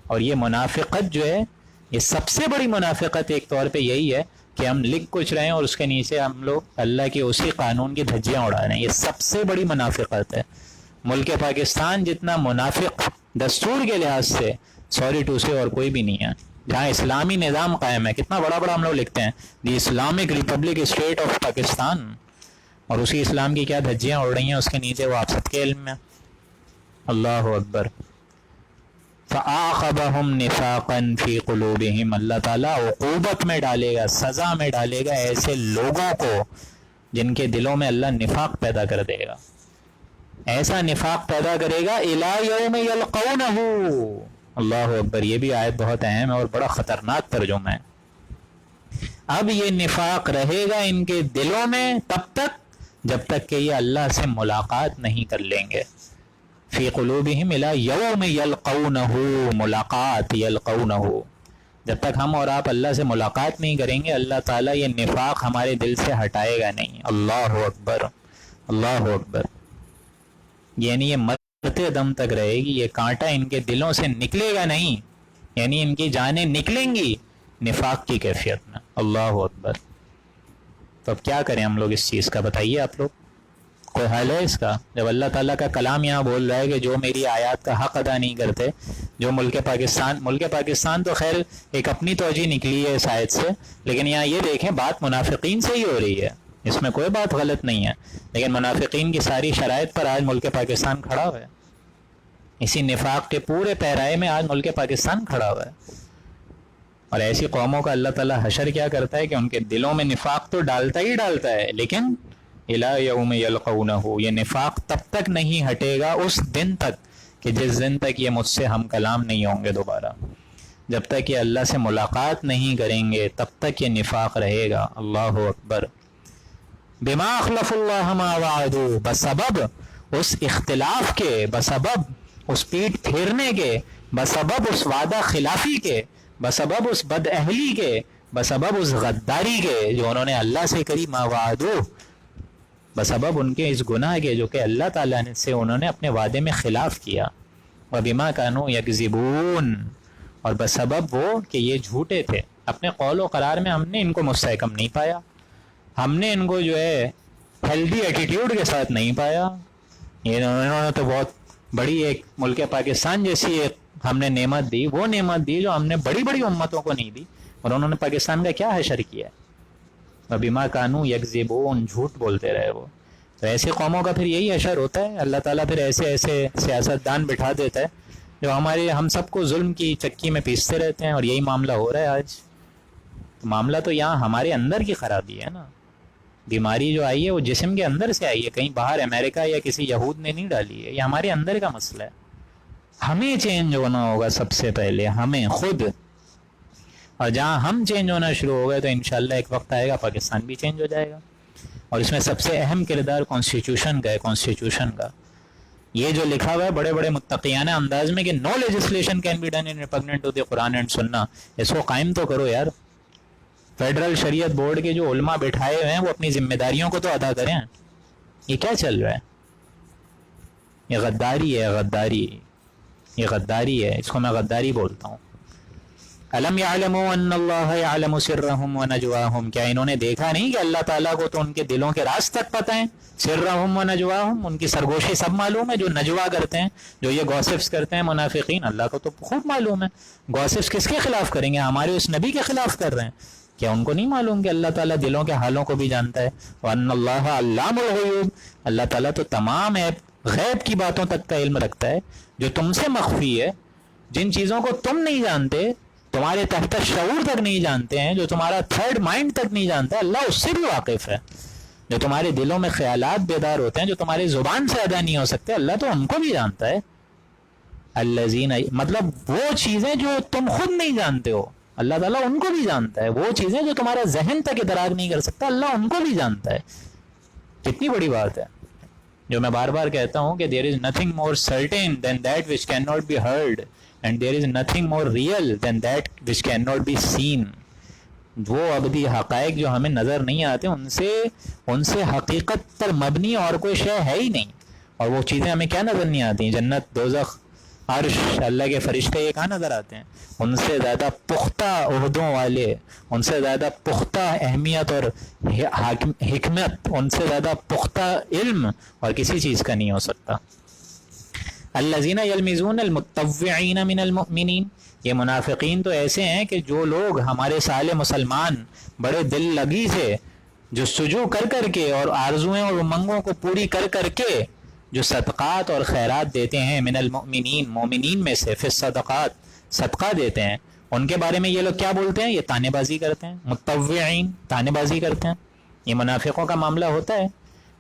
اور یہ منافقت جو ہے، یہ سب سے بڑی منافقت ایک طور پہ یہی ہے کہ ہم لکھ کچھ رہے ہیں اور اس کے نیچے ہم لوگ اللہ کی اسی قانون کی دھجیاں اڑا رہے ہیں. یہ سب سے بڑی منافقت ہے. ملک پاکستان جتنا منافق دستور کے لحاظ سے سوری ٹو سے اور کوئی بھی نہیں ہے. جہاں اسلامی نظام قائم ہے, کتنا بڑا بڑا ہم لوگ لکھتے ہیں the Islamic republic state of Pakistan, اور اسی اسلام کی کیا دھجیاں اڑ رہی ہیں اس کے نیچے, وہ آپ سب کے علم میں. اللہ اکبر. فَأَعْقَبَهُمْ نِفَاقًا فِي قُلُوبِهِمْ, اللہ تعالیٰ عقوبت میں ڈالے گا, سزا میں ڈالے گا ایسے لوگوں کو جن کے دلوں میں اللہ نفاق پیدا کر دے گا. ایسا نفاق پیدا کرے گا إِلَى يَوْمِ يَلْقَوْنَهُ. اللہ اکبر. یہ بھی آیت بہت اہم ہے اور بڑا خطرناک ترجمہ ہے. اب یہ نفاق رہے گا ان کے دلوں میں تب تک جب تک کہ یہ اللہ سے ملاقات نہیں کر لیں گے. فی قلوبہم الی یوم یلقونہ, ملاقات یلقونہ, جب تک ہم اور آپ اللہ سے ملاقات نہیں کریں گے اللہ تعالیٰ یہ نفاق ہمارے دل سے ہٹائے گا نہیں. اللہ اکبر, اللہ اکبر. یعنی یہ مرتے دم تک رہے گی, یہ کانٹا ان کے دلوں سے نکلے گا نہیں, یعنی ان کی جانیں نکلیں گی نفاق کی کیفیت میں. اللہ اکبر. تو اب کیا کریں ہم لوگ اس چیز کا, بتائیے آپ لوگ, کوئی حل ہے اس کا؟ جب اللہ تعالیٰ کا کلام یہاں بول رہا ہے کہ جو میری آیات کا حق ادا نہیں کرتے, جو ملک پاکستان تو خیر ایک اپنی توجہ نکلی ہے اس آیت سے, لیکن یہاں یہ دیکھیں بات منافقین سے ہی ہو رہی ہے, اس میں کوئی بات غلط نہیں ہے, لیکن منافقین کی ساری شرائط پر آج ملک پاکستان کھڑا ہوا ہے. اسی نفاق کے پورے پیرائے میں آج ملک پاکستان کھڑا ہوا ہے. اور ایسی قوموں کا اللہ تعالیٰ حشر کیا کرتا ہے کہ ان کے دلوں میں نفاق تو ڈالتا ہی ڈالتا ہے, لیکن الی یوم یلقونہ, یہ نفاق تب تک نہیں ہٹے گا اس دن تک کہ جس دن تک یہ مجھ سے ہم کلام نہیں ہوں گے دوبارہ. جب تک یہ اللہ سے ملاقات نہیں کریں گے تب تک یہ نفاق رہے گا. اللہ اکبر. بما اخلف اللہ ما وعدوا, بسبب اس اختلاف کے, بسبب اس پیٹ پھیرنے کے, بسبب اس وعدہ خلافی کے, بسبب اس بد اہلی کے, بسبب اس غداری کے جو انہوں نے اللہ سے کری, ما وعدوا, بسبب ان کے اس گناہ کے جو کہ اللہ تعالیٰ نے سے انہوں نے اپنے وعدے میں خلاف کیا. وَبِمَا كَانُوا يَكْذِبُونَ, اور بسبب وہ کہ یہ جھوٹے تھے اپنے قول و قرار میں. ہم نے ان کو مستحکم نہیں پایا, ہم نے ان کو جو ہے ہیلدی ایٹیٹیوڈ کے ساتھ نہیں پایا. انہوں نے تو بہت بڑی ایک ملک پاکستان جیسی ایک ہم نے نعمت دی, وہ نعمت دی جو ہم نے بڑی بڑی امتوں کو نہیں دی, اور انہوں نے پاکستان کا کیا حشر کیا ہے. وَبِمَا كَانُوا يَكْذِبُونَ, جھوٹ بولتے رہے وہ. تو ایسی قوموں کا پھر یہی حشر ہوتا ہے. اللہ تعالیٰ پھر ایسے سیاستدان بٹھا دیتا ہے جو ہم سب کو ظلم کی چکی میں پیستے رہتے ہیں, اور یہی معاملہ ہو رہا ہے آج. تو معاملہ تو یہاں ہمارے اندر کی خرابی ہے نا. بیماری جو آئی ہے وہ جسم کے اندر سے آئی ہے, کہیں باہر امریکہ یا کسی یہود نے نہیں ڈالی ہے. یہ ہمارے اندر کا مسئلہ ہے. ہمیں چینج ہونا ہوگا سب سے پہلے, ہمیں خود. اور جہاں ہم چینج ہونا شروع ہو گئے تو انشاءاللہ ایک وقت آئے گا پاکستان بھی چینج ہو جائے گا. اور اس میں سب سے اہم کردار کانسٹیٹیوشن کا ہے. کانسٹیٹیوشن کا یہ جو لکھا ہوا ہے بڑے بڑے متقیانہ انداز میں کہ no legislation can be done in repugnant to the Quran and sunnah, اس کو قائم تو کرو یار. فیڈرل شریعت بورڈ کے جو علماء بٹھائے ہوئے ہیں وہ اپنی ذمہ داریوں کو تو ادا کریں. یہ کیا چل رہا ہے؟ یہ غداری ہے, غداری, یہ غداری ہے. اس کو میں غداری بولتا ہوں. الم یعلموا ان اللہ یعلم سرهم ونجواهم, کیا انہوں نے دیکھا نہیں کہ اللہ تعالیٰ کو تو ان کے دلوں کے راز تک پتہ ہیں. سرهم ونجواهم, ان کی سرگوشی سب معلوم ہے. جو نجوا کرتے ہیں, جو یہ گوسپس کرتے ہیں منافقین, اللہ کو تو خوب معلوم ہے. گوسپس کس کے خلاف کریں گے؟ ہمارے اس نبی کے خلاف کر رہے ہیں. کیا ان کو نہیں معلوم کہ اللہ تعالیٰ دلوں کے حالوں کو بھی جانتا ہے؟ وان اللہ علام الغیوب, اللہ تعالیٰ تو تمام غیب کی باتوں تک کا علم رکھتا ہے جو تم سے مخفی ہے. جن چیزوں کو تم نہیں جانتے, تمہارے تحت شعور تک نہیں جانتے ہیں, جو تمہارا تھرڈ مائنڈ تک نہیں جانتا, اللہ اس سے بھی واقف ہے. جو تمہارے دلوں میں خیالات بیدار ہوتے ہیں, جو تمہاری زبان سے ادا نہیں ہو سکتے, اللہ تو ان کو بھی جانتا ہے. الذین, مطلب وہ چیزیں جو تم خود نہیں جانتے ہو, اللہ تعالیٰ ان کو بھی جانتا ہے. وہ چیزیں جو تمہارا ذہن تک ادراک نہیں کر سکتا, اللہ ان کو بھی جانتا ہے. کتنی بڑی بات ہے جو میں بار بار کہتا ہوں کہ there is nothing more certain than that which cannot be heard, and there is nothing more real than that which cannot be seen. وہ ابدی حقائق جو ہمیں نظر نہیں آتے, ان سے حقیقت پر مبنی اور کوئی شے ہے ہی نہیں. اور وہ چیزیں ہمیں کیا نظر نہیں آتی؟ جنت, دوزخ, عرش، اللہ کے فرشتے یہ کہاں نظر آتے ہیں؟ ان سے زیادہ پختہ عہدوں والے، ان سے زیادہ پختہ اہمیت اور حکمت، ان سے زیادہ پختہ علم اور کسی چیز کا نہیں ہو سکتا۔ الذین یلمزون المتطوعین من المؤمنین، یہ منافقین تو ایسے ہیں کہ جو لوگ ہمارے سالے مسلمان بڑے دل لگی سے جستجو کر کر کے اور آرزویں اور امنگوں کو پوری کر کر کے جو صدقات اور خیرات دیتے ہیں، من المؤمنین، مومنین میں سے، فی الصدقات، صدقہ دیتے ہیں، ان کے بارے میں یہ لوگ کیا بولتے ہیں؟ یہ تانے بازی کرتے ہیں، متطوعین، تانے بازی کرتے ہیں۔ یہ منافقوں کا معاملہ ہوتا ہے۔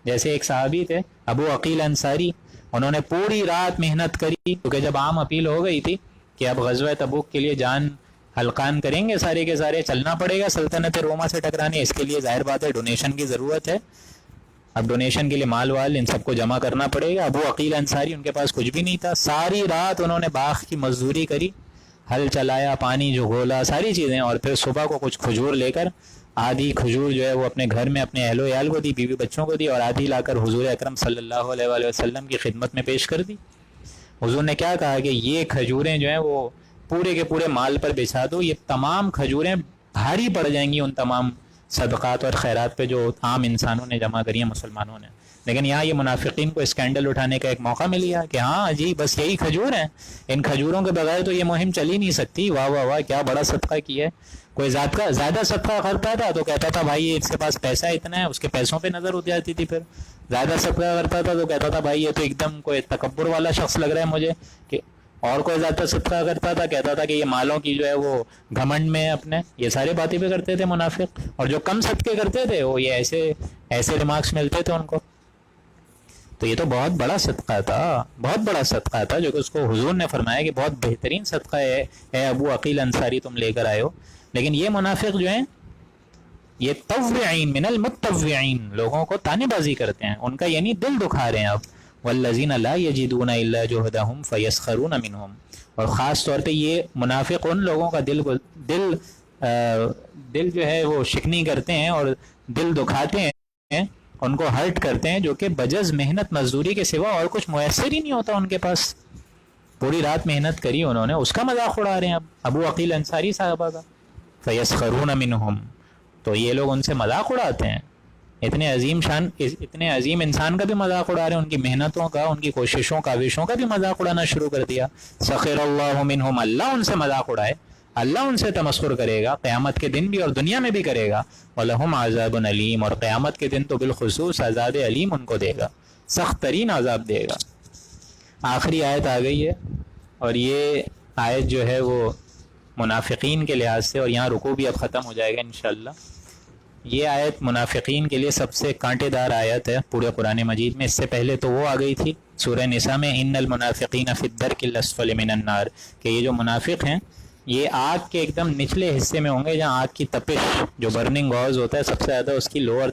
جیسے ایک صحابی تھے ابو عقیل انصاری، انہوں نے پوری رات محنت کری، کیونکہ جب عام اپیل ہو گئی تھی کہ اب غزوہ تبوک کے لیے جان حلقان کریں گے سارے کے سارے، چلنا پڑے گا سلطنت روما سے ٹکرانے، اس کے لیے ظاہر بات ہے ڈونیشن کی ضرورت ہے، اب ڈونیشن کے لیے مال وال ان سب کو جمع کرنا پڑے گا۔ ابو عقیل انصاری، ان کے پاس کچھ بھی نہیں تھا، ساری رات انہوں نے باغ کی مزدوری کری، ہل چلایا، پانی جو گھولا، ساری چیزیں، اور پھر صبح کو کچھ کھجور لے کر، آدھی کھجور جو ہے وہ اپنے گھر میں اپنے اہل و عیال کو دی، بیوی بچوں کو دی، اور آدھی لا کر حضور اکرم صلی اللہ علیہ وآلہ وسلم کی خدمت میں پیش کر دی۔ حضور نے کیا کہا کہ یہ کھجوریں جو ہیں وہ پورے کے پورے مال پر بچھا دو، یہ تمام کھجوریں بھاری پڑ جائیں گی ان تمام صدقات اور خیرات پہ جو عام انسانوں نے جمع کری ہیں، مسلمانوں نے۔ لیکن یہاں یہ منافقین کو اسکینڈل اٹھانے کا ایک موقع مل گیا کہ ہاں جی بس یہی کھجور ہیں، ان کھجوروں کے بغیر تو یہ مہم چل ہی نہیں سکتی، واہ واہ واہ کیا بڑا صدقہ کیا ہے۔ کوئی زیادہ صدقہ کرتا تھا تو کہتا تھا بھائی اس کے پاس پیسہ اتنا ہے، اس کے پیسوں پہ نظر ہو جاتی تھی، پھر زیادہ صدقہ کرتا تھا تو کہتا تھا بھائی یہ تو ایک دم کوئی تکبر والا شخص لگ رہا ہے مجھے، کہ اور کوئی زیادہ صدقہ کرتا تھا کہتا تھا کہ یہ مالوں کی جو ہے وہ گھمنڈ میں اپنے، یہ ساری باتیں بھی کرتے تھے منافق۔ اور جو کم صدقے کرتے تھے وہ یہ ایسے ریمارکس ملتے تھے ان کو۔ تو یہ تو بہت بڑا صدقہ تھا، بہت بڑا صدقہ تھا، جو کہ اس کو حضور نے فرمایا کہ بہت بہترین صدقہ ہے اے ابو عقیل انصاری تم لے کر آئے ہو۔ لیکن یہ منافق جو ہیں یہ طوعین من المتطوعین، لوگوں کو تانے بازی کرتے ہیں، ان کا یعنی دل دکھا رہے ہیں اب۔ والذین لا یجدون الا جہدہم فیسخرون منہم، اور خاص طور پہ یہ منافق ان لوگوں کا دل جو ہے وہ شکنی کرتے ہیں اور دل دکھاتے ہیں، ان کو ہرٹ کرتے ہیں، جو کہ بجز محنت مزدوری کے سوا اور کچھ میسر ہی نہیں ہوتا ان کے پاس۔ پوری رات محنت کری انہوں نے، اس کا مذاق اڑا رہے ہیں اب ابو عقیل انصاری صاحبہ کا۔ فیسخرون منہم، تو یہ لوگ ان سے مذاق اڑاتے ہیں، اتنے عظیم انسان کا بھی مذاق اڑا رہے ہیں، ان کی محنتوں کا، ان کی کوششوں کاوشوں کا بھی مذاق اڑانا شروع کر دیا۔ سخر اللہ منہم، اللہ ان سے مذاق اڑائے، اللہ ان سے تمسخر کرے گا قیامت کے دن بھی اور دنیا میں بھی کرے گا۔ وَلَهُمْ عَذَابٌ عَلِيمٌ، اور قیامت کے دن تو بالخصوص عذاب علیم ان کو دے گا، سخت ترین عذاب دے گا۔ آخری آیت آ گئی ہے، اور یہ آیت جو ہے وہ منافقین کے لحاظ سے، اور یہاں رکوع بھی اب ختم ہو جائے گا انشاءاللہ۔ یہ آیت منافقین کے لیے سب سے کانٹے دار آیت ہے پورے قرآن مجید میں۔ اس سے پہلے تو وہ آ گئی تھی سورہ نساء میں، ان المنافقین فی الدرک الاسفل من النار، کہ یہ جو منافق ہیں یہ آگ کے ایک دم نچلے حصے میں ہوں گے، جہاں آگ کی تپش جو برننگ گاز ہوتا ہے سب سے زیادہ اس کی لوور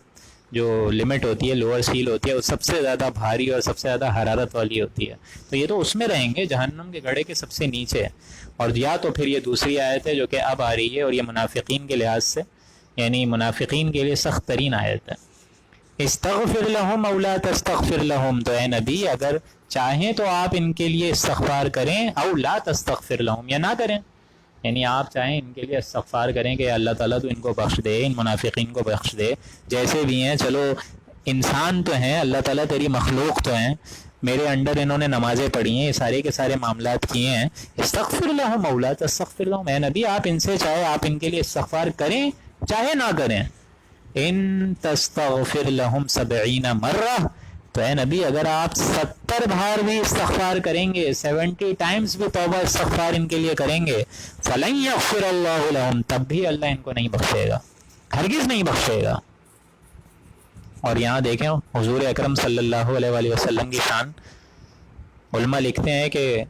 جو لمٹ ہوتی ہے، لوور سیل ہوتی ہے، وہ سب سے زیادہ بھاری اور سب سے زیادہ حرارت والی ہوتی ہے، تو یہ تو اس میں رہیں گے جہنم کے گڑھے کے سب سے نیچے۔ اور یا تو پھر یہ دوسری آیت ہے جو کہ اب آ رہی ہے، اور یہ منافقین کے لحاظ سے یعنی منافقین کے لیے سخت ترین آیت ہے۔ استغفر لہم او لا تستغفر لہم، تو اے نبی اگر چاہیں تو آپ ان کے لیے استغفار کریں، او لا تستغفر لہم، یا نہ کریں، یعنی آپ چاہیں ان کے لیے استغفار کریں کہ اللہ تعالیٰ تو ان کو بخش دے، ان منافقین کو بخش دے، جیسے بھی ہیں، چلو انسان تو ہیں، اللہ تعالیٰ تیری مخلوق تو ہیں، میرے انڈر انہوں نے نمازیں پڑھی ہیں، یہ سارے کے سارے معاملات کیے ہیں، استغفر لہم او لا تستغفر لہم، اے نبی آپ ان سے چاہے آپ ان کے لیے استغفار کریں چاہے نہ کریں۔ ان تستغفر لہم 70 مرہ، تو اے نبی اگر آپ 70 بار بھی استغفار کریں گے، 70 ٹائمز بھی توبہ استغفار ان کے لیے کریں گے، فلن یغفر اللہ لہم، تب بھی اللہ ان کو نہیں بخشے گا، ہرگز نہیں بخشے گا۔ اور یہاں دیکھیں حضور اکرم صلی اللہ علیہ وآلہ وسلم کی شان، علماء لکھتے ہیں کہ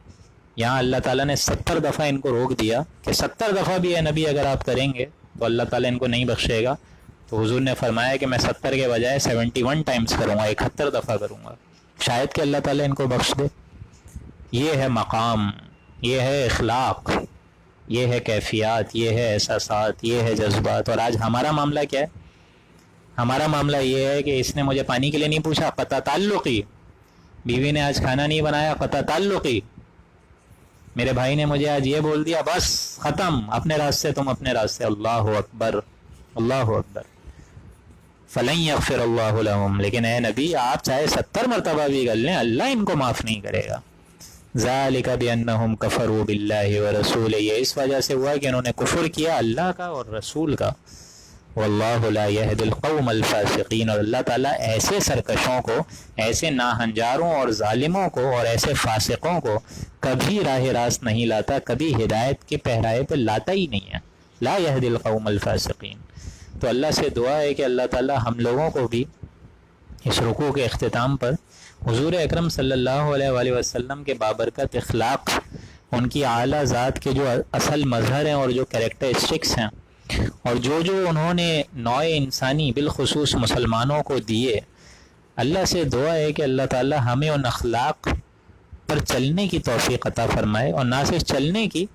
یہاں اللہ تعالیٰ نے 70 دفعہ ان کو روک دیا کہ 70 دفعہ بھی اے نبی اگر آپ کریں گے تو اللہ تعالیٰ ان کو نہیں بخشے گا، تو حضور نے فرمایا کہ میں 70 کے بجائے 71 ٹائمز کروں گا، 71 دفعہ کروں گا، شاید کہ اللہ تعالیٰ ان کو بخش دے۔ یہ ہے مقام، یہ ہے اخلاق، یہ ہے کیفیات، یہ ہے احساسات، یہ ہے جذبات۔ اور آج ہمارا معاملہ کیا ہے؟ ہمارا معاملہ یہ ہے کہ اس نے مجھے پانی کے لیے نہیں پوچھا، قطع تعلقی، بیوی نے آج کھانا نہیں بنایا، قطع تعلقی، میرے بھائی نے مجھے آج یہ بول دیا، بس ختم، اپنے راستے تم اپنے راستے. اللہ اکبر، اللہ اکبر. فلن یغفر اللہ لہم، لیکن اے نبی آپ چاہے 70 مرتبہ بھی کر لیں اللہ ان کو معاف نہیں کرے گا. ذالک بانہم کفروا باللہ ورسولہ، یہ اس وجہ سے ہوا کہ انہوں نے کفر کیا اللہ کا اور رسول کا. واللہ لا یہدی القوم الفاسقین، اور اللہ تعالیٰ ایسے سرکشوں کو، ایسے ناہنجاروں اور ظالموں کو اور ایسے فاسقوں کو کبھی راہ راست نہیں لاتا، کبھی ہدایت کے پہرائے پہ لاتا ہی نہیں ہے. لا یہدی القوم الفاسقین. تو اللہ سے دعا ہے کہ اللہ تعالیٰ ہم لوگوں کو بھی اس رکوع کے اختتام پر حضور اکرم صلی اللہ علیہ وآلہ وسلم کے بابرکت اخلاق، ان کی اعلیٰ ذات کے جو اصل مظہر ہیں اور جو کریکٹرسٹکس ہیں، اور جو انہوں نے نوع انسانی بالخصوص مسلمانوں کو دیے، اللہ سے دعا ہے کہ اللہ تعالیٰ ہمیں ان اخلاق پر چلنے کی توفیق عطا فرمائے، اور نہ صرف چلنے کی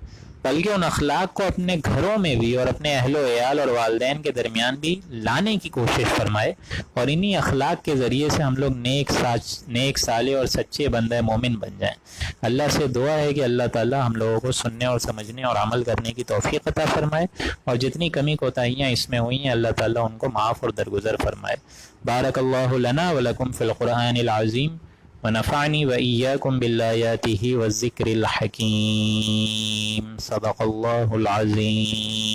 بلکہ ان اخلاق کو اپنے گھروں میں بھی اور اپنے اہل و عیال اور والدین کے درمیان بھی لانے کی کوشش فرمائے، اور انہی اخلاق کے ذریعے سے ہم لوگ نیک صالح اور سچے بندہ مومن بن جائیں. اللہ سے دعا ہے کہ اللہ تعالی ہم لوگوں کو سننے اور سمجھنے اور عمل کرنے کی توفیق عطا فرمائے، اور جتنی کمی کوتاہیاں اس میں ہوئی ہیں اللہ تعالیٰ ان کو معاف اور درگزر فرمائے. بارک اللہ لنا ولکم فی القرآن العظیم ونفعنی وإیاکم بالآیاتہ والذکر الحکیم. صدق اللہ العظیم.